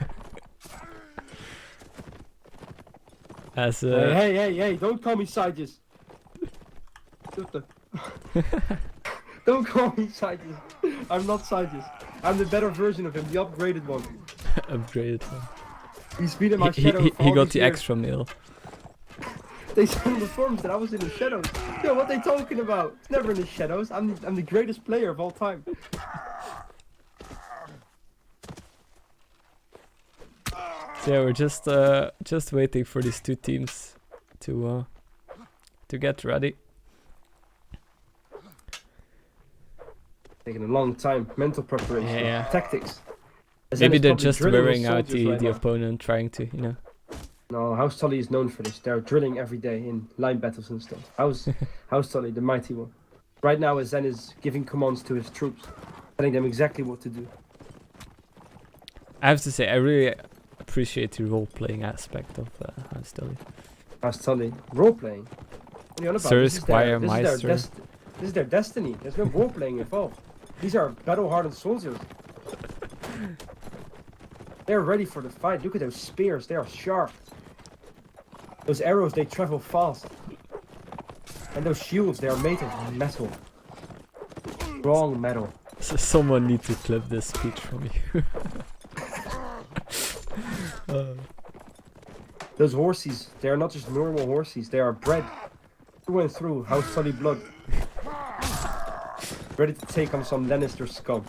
As hey! Don't call me Sages. Don't call me Sages. I'm not Sages. I'm the better version of him, the upgraded one. Upgraded one. He's been in my shadow. He got the extra meal. They said in the forums that I was in the shadows. Yo, what they talking about? It's never in the shadows. I'm the greatest player of all time. So yeah, we're just waiting for these two teams to get ready. Taking a long time. Mental preparation. Yeah. Tactics. Maybe they're just wearing out the opponent, trying to, you know. No, House Tully is known for this. They're drilling every day in line battles and stuff. House Tully, the mighty one. Right now, Zen is giving commands to his troops, telling them exactly what to do. I have to say, I really appreciate the role-playing aspect of House Tully. House Tully, role-playing? What are you on about? Sir, Squire, Meister. This is their destiny. There's no role-playing involved. These are battle-hardened soldiers. They're ready for the fight. Look at those spears. They are sharp. Those arrows, they travel fast. And those shields, they are made of metal. Strong metal. So someone needs to clip this speech from you. Those horses, they are not just normal horses. They are bred through and through House Tully blood. Ready to take on some Lannister scum.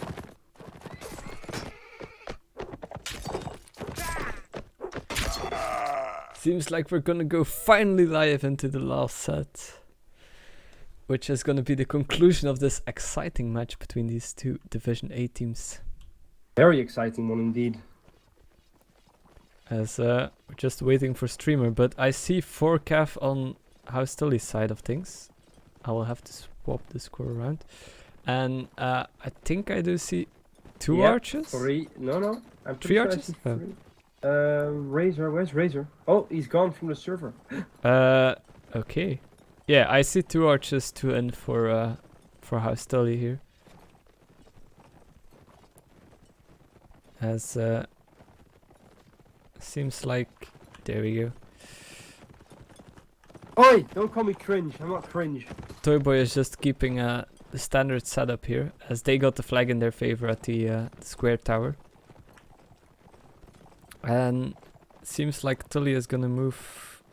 Seems like we're gonna go finally live into the last set, which is gonna be the conclusion of this exciting match between these two Division A teams. Very exciting one indeed. As we're just waiting for streamer, but I see 4Cav on House Tully's side of things. I will have to swap the score around. And I think I do see two archers? Three, no. I'm three archers? Sure Razor, where's Razor? Oh, he's gone from the server. Okay. Yeah, I see two archers, two in for House Tully here. As seems like, there we go. Oi! Don't call me cringe. I'm not cringe. ToiBoi is just keeping the standard setup here, as they got the flag in their favor at the square tower. And seems like Tully is gonna move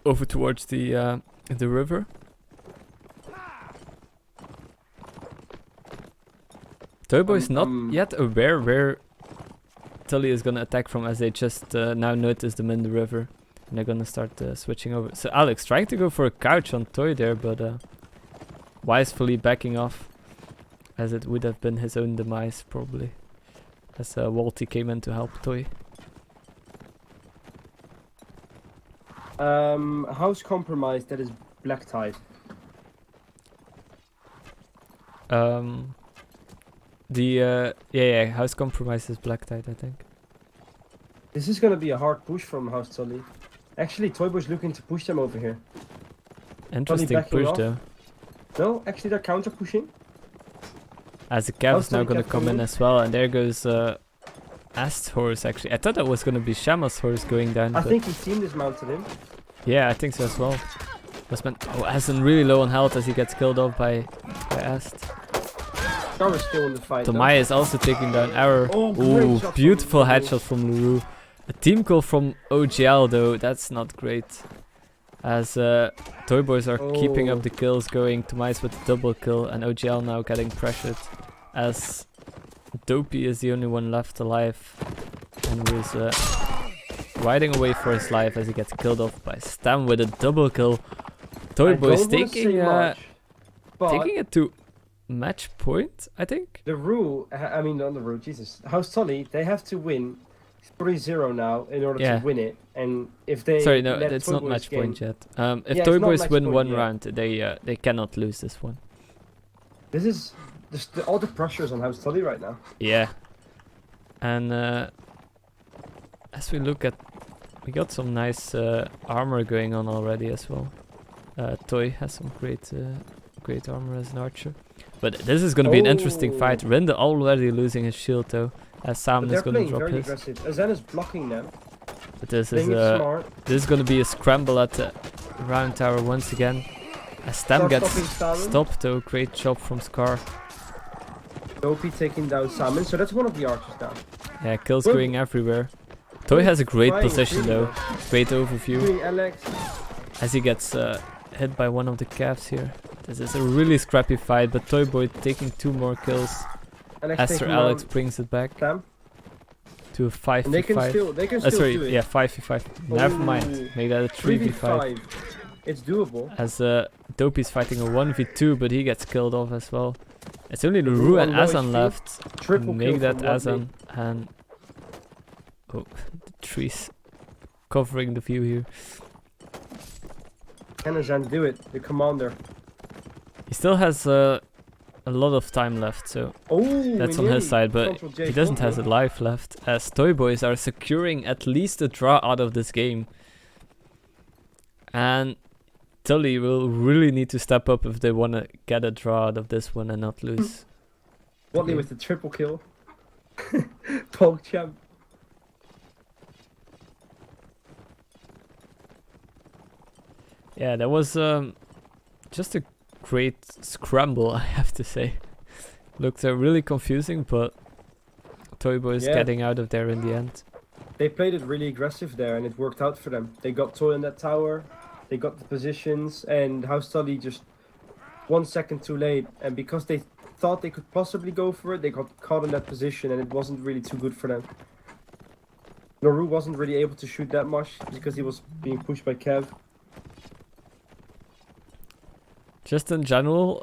over towards the river. ToiBoi is not yet aware where Tully is gonna attack from, as they just now notice them in the river. And they're gonna start switching over. So Alex trying to go for a couch on Toy there, but wisely backing off, as it would have been his own demise probably. As Walty came in to help Toy. House compromised, that is black tide. Yeah, house compromise is black tide, I think. This is gonna be a hard push from House Tully. Actually, ToiBoi's looking to push them over here. Interesting backing push off. though. No, actually they're counter pushing. As the Cav House is now Tully gonna Cav come in coming. as well, and there goes Ast's horse actually. I thought that was gonna be Shama's horse going down. I but think his team dismounted him. yeah, I think so as well. Was meant Aston really low on health as he gets killed off by Ast. Scar is still in the fight. though. Tomai is also taking down Arrow. Oh, great Ooh, shot from beautiful Luru. headshot from Luru. A team kill from OGL though, that's not great. As ToiBois are keeping Oh. up the kills going. Tomai's with the double kill and OGL now getting pressured. As Dopey is the only one left alive. And was riding away for his life as he gets killed off by Stam with a double kill. I ToiBois don't wanna say taking much, but taking it to match point, I think. the rule, I mean not the rule, Jesus. House Tully, they have to win 3-0 now in order Yeah. to win it. And if they Sorry, no, let it's not ToiBois match game- point yet. If Yeah, it's not ToiBois match win point one yet. round, they cannot lose this one. This is just all the pressures on House Tully right now. Yeah. And as we look at, we got some nice armor going on already as well. Toy has some great armor as an archer. But this is going to be an interesting fight. Rinde already losing his shield though, as Sam But is they're going to playing drop very his. aggressive. Azan is blocking them. But this is Playing it smart. this is going to be a scramble at the round tower once again. As Stam Scar gets stopping Salmon. stopped though, great job from Scar. Dopey taking down Salmon, so that's one of the archers down. Yeah, kills Good. going everywhere. Toy has a great Flying position really though, well. great overview. Doing Alex. As he gets hit by one of the calves here. This is a really scrappy fight, but ToiBoy taking 2 more kills. Alex As Sir taking Alex down brings it back Sam. to a 5v5. And they can still Sorry, do it. yeah, 5v5. Never mind, Ooh. make that a 3v5. 3v5. It's doable. As Dopey's fighting a 1v2, but he gets killed off as well. It's only Ooh, Luru and oh no, it's Azan true. left. Triple Make kill that from Wadley. Azan and... Oh, the trees covering the view here. Can Azan do it? The commander. He still has a lot of time left, so Oh, that's we on his nearly side, but control J he doesn't have a Control. life left, as ToiBois are securing at least a draw out of this game. And Tully will really need to step up if they want to get a draw out of this one and not lose. Wadley Okay. with the triple kill. Pog champ. Yeah, that was just a great scramble, I have to say. Looked really confusing, but ToiBois is Yeah. getting out of there in the end. They played it really aggressive there, and it worked out for them. They got Toy in that tower, they got the positions, and House Tully just 1 second too late. And because they thought they could possibly go for it, they got caught in that position, and it wasn't really too good for them. Naru wasn't really able to shoot that much because he was being pushed by Kev. Just in general,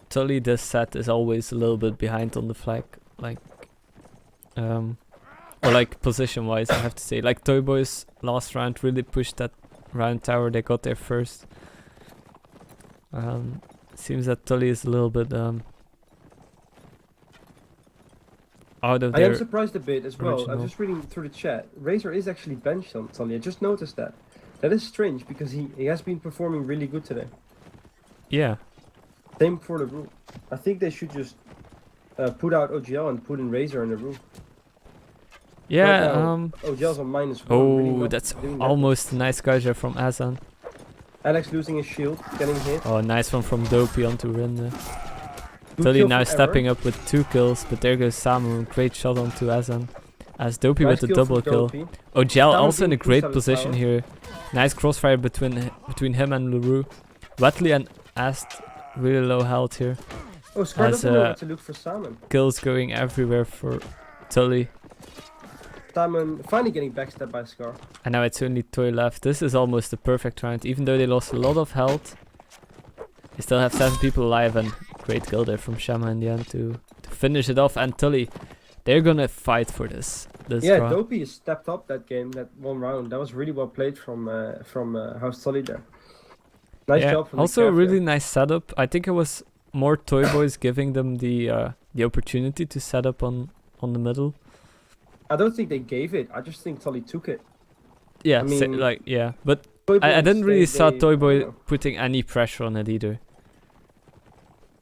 Tully this set is always a little bit behind on the flag, like, or like position-wise, I have to say. Like ToiBois last round really pushed that round tower; they got there first. Seems that Tully is a little bit out of I am their. surprised a bit as well. I'm original. just reading through the chat. Razor is actually benched on Tully. I just noticed that. That is strange because he has been performing really good today. Yeah, Same for the rule. I think they should just put out OGL and put in Razor in the rule. yeah. now, OGL's on -1. really Oh, not that's doing that. almost a nice geyser from Azan. Alex losing his shield, getting hit. Oh, nice one from Dopey onto Rinde. Good Tully kill now from stepping up with 2 kills, but there goes Samu, great shot onto Azan. As Dopey Nice with the kill double from kill. Dopey. OGL Samu also in a being pushed great out of the position tower. here. Nice crossfire between him and Luru. Watley and Ast really low health here. Oh, Scar As, doesn't know where to look for Salmon. Kills going everywhere for Tully. Salmon finally getting backstabbed by Scar. And now it's only Toy left. This is almost the perfect round. Even though they lost a lot of health, they still have 7 people alive, and great kill there from Shama in the end to finish it off. And Tully, they're gonna fight for this Yeah, draw. Dopey has stepped up that game, that one round. That was really well played from House Tully there. Nice Yeah, job from also the a Cav really there. nice setup. I think it was more ToiBois giving them the opportunity to set up on the middle. I don't think they gave it. I just think Tully took it. Yeah, I mean, but I didn't really saw ToiBoi putting any pressure on it either.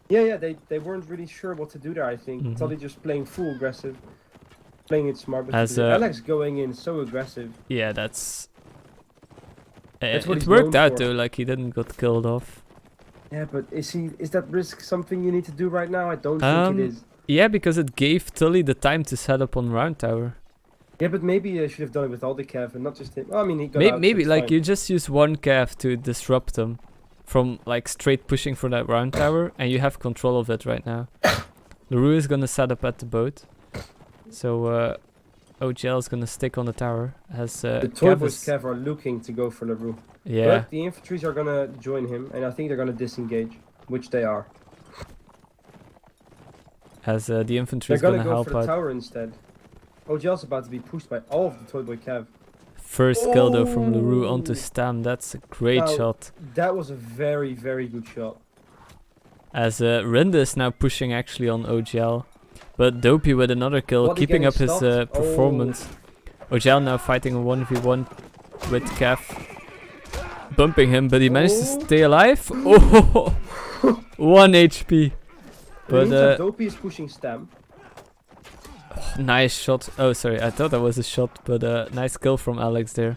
Yeah, they weren't really sure what to do there, I think. Mhm. Tully just playing full aggressive. Playing it smart. But As, Alex going in so aggressive. Yeah, that's What it he's worked known out for. though, like he didn't got killed off. Yeah, but is that risk something you need to do right now? I don't think it is. Yeah, because it gave Tully the time to set up on round tower. Yeah, but maybe I should have done it with all the Cav and not just him. Well, I mean, he got out, so Maybe it's like fine. you just use one Cav to disrupt them from like straight pushing for that round tower, and you have control of it right now. LaRue is gonna set up at the boat, so OGL is gonna stick on the tower as The Cav ToiBois is- Cav are looking to go for LaRue. Yeah, But the infantries are gonna join him, and I think they're gonna disengage, which they are. as the infantry They're is gonna gonna go help for the out. tower instead. OGL's about to be pushed by all of the ToiBoi Cav. First kill though from LaRue Oh! onto Stam. That's a great Now- shot. That was a very, very good shot. As Rinda is now pushing actually on OGL. But Dopey with another kill, What, he keeping getting up his stopped? performance. OGL now fighting a 1v1 with Cav. Bumping him, but he managed to Oh. stay alive. Oh, 1 HP. But But Dopey is pushing Stam. nice shot. Oh, sorry, I thought that was a shot, but nice kill from Alex there.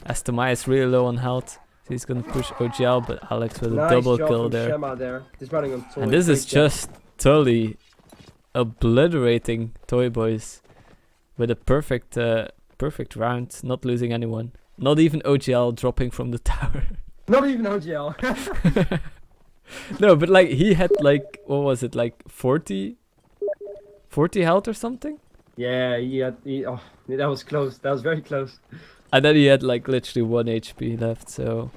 As Tamai is really low on health, so he's gonna push OGL, but Alex with a Nice double job kill from there. Shema there. Dismounting on Toy. And this is Great job. just Tully obliterating ToiBois with a perfect round, not losing anyone. Not even OGL dropping from the tower. Not even OGL. No, but like he had like, what was it, like 40 health or something? Yeah, oh, that was close. That was very close. And then he had like literally 1 HP left, so...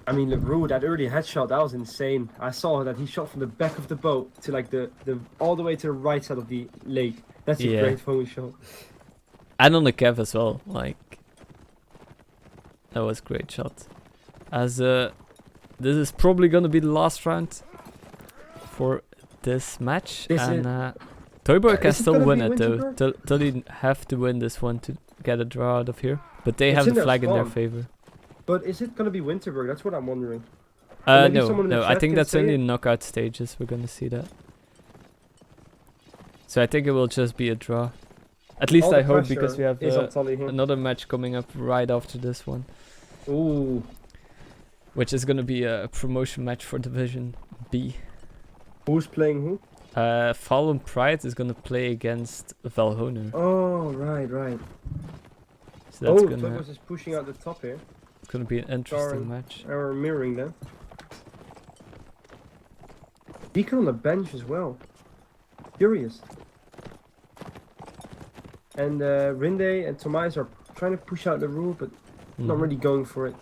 I mean, LaRue, that early headshot, that was insane. I saw that he shot from the back of the boat to like the all the way to the right side of the lake. That's a Yeah. great phone shot. And on the Kev as well, like... That was a great shot. As this is probably gonna be the last round for this match. Is and it- ToiBoi can is it still gonna win be it though. Winterberg? Tully have to win this one to get a draw out of here. But they It's have in the their flag in their spawn. favor. But is it gonna be Winterberg? That's what I'm wondering. maybe someone in the No, I chat think can that's say only it. in knockout stages. We're gonna see that. So I think it will just be a draw. At least All I the hope, because pressure we have is on Tully here. another match coming up right after this one, Ooh. which is gonna be a promotion match for Division B. Who's playing who? Fallen Pride is gonna play against Valhoner. Oh, right. So that's Oh, gonna ToiBois is pushing out the top here. it's gonna be an interesting Darn. match. We're mirroring them. Beacon on the bench as well. Curious. And Rinde and Tomias are trying to push out the rule, but not Mhm. really going for it.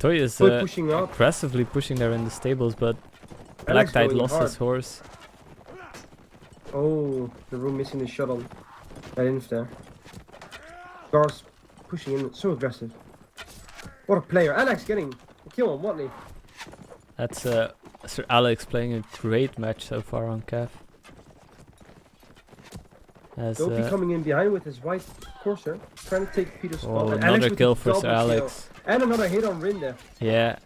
Toy is Toy pushing up. aggressively pushing there in the stables, but Black Alex Tide going lost hard. his horse. Oh, the room missing the shot on that inf there. Gar's pushing in, so aggressive. What a player. Alex getting a kill on Watley. That's Sir Alex playing a great match so far on Cav. As Dopey coming in behind with his white Corsair, trying to take Peter's spot. oh, And Alex another with kill the for Sir double kill. Alex. And another hit on Rinde. Yeah,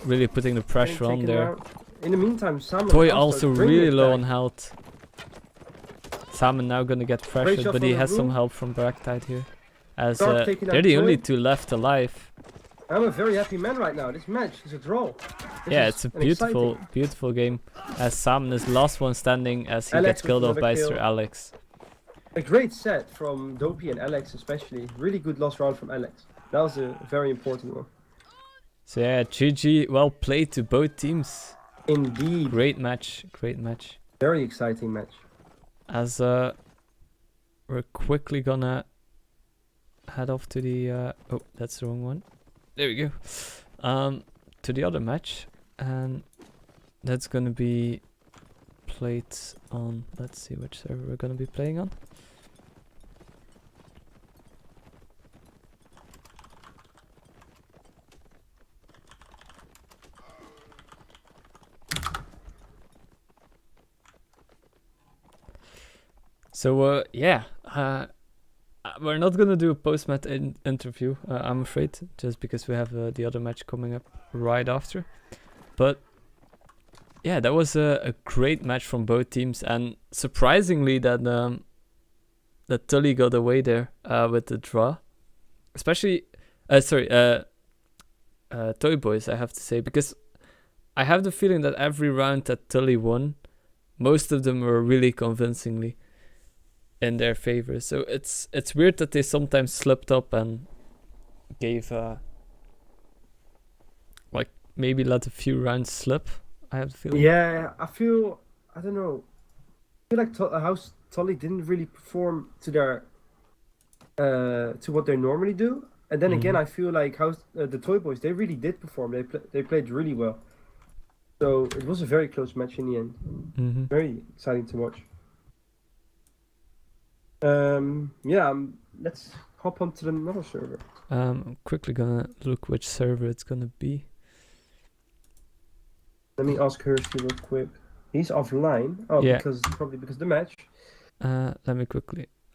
really putting the Getting pressure on taken there. out. In the meantime, Sam Toy also really low on on health. Salmon now gonna get pressured, shot but from he the has some room. help from Black Tide here. As Dark taking they're out the only Toy. two left alive. I'm a very happy man right now. This match is a draw. This Yeah, is it's a an beautiful, exciting- beautiful game. As Salmon is the last one standing as he Alex gets with killed off another by kill. Sir Alex. A great set from Dopey and Alex especially. Really good last round from Alex. That was a very important one. So yeah, GG, well played to both teams. Indeed. Great match, great match. Very exciting match. As we're quickly gonna head off to the oh, that's the wrong one. There we go. To the other match, and that's gonna be played on, let's see which server we're gonna be playing on. So yeah, we're not gonna do a post-match interview, I'm afraid, just because we have the other match coming up right after. But yeah, that was a great match from both teams, and surprisingly that Tully got away there with the draw, especially ToiBois, I have to say, because I have the feeling that every round that Tully won, most of them were really convincingly in their favor. So it's weird that they sometimes slipped up and gave like maybe let a few rounds slip. I have the feeling. Yeah, I don't know. I feel like how Tully didn't really perform to their to what they normally do. And then again, I feel like how the ToiBois, they really did perform. They played really well. So it was a very close match in the end. Very exciting to watch. Yeah, let's hop onto another server. I'm quickly gonna look which server it's gonna be. Let me ask Kirsty real quick. He's offline. Oh, Yeah. probably because of the match. Let me quickly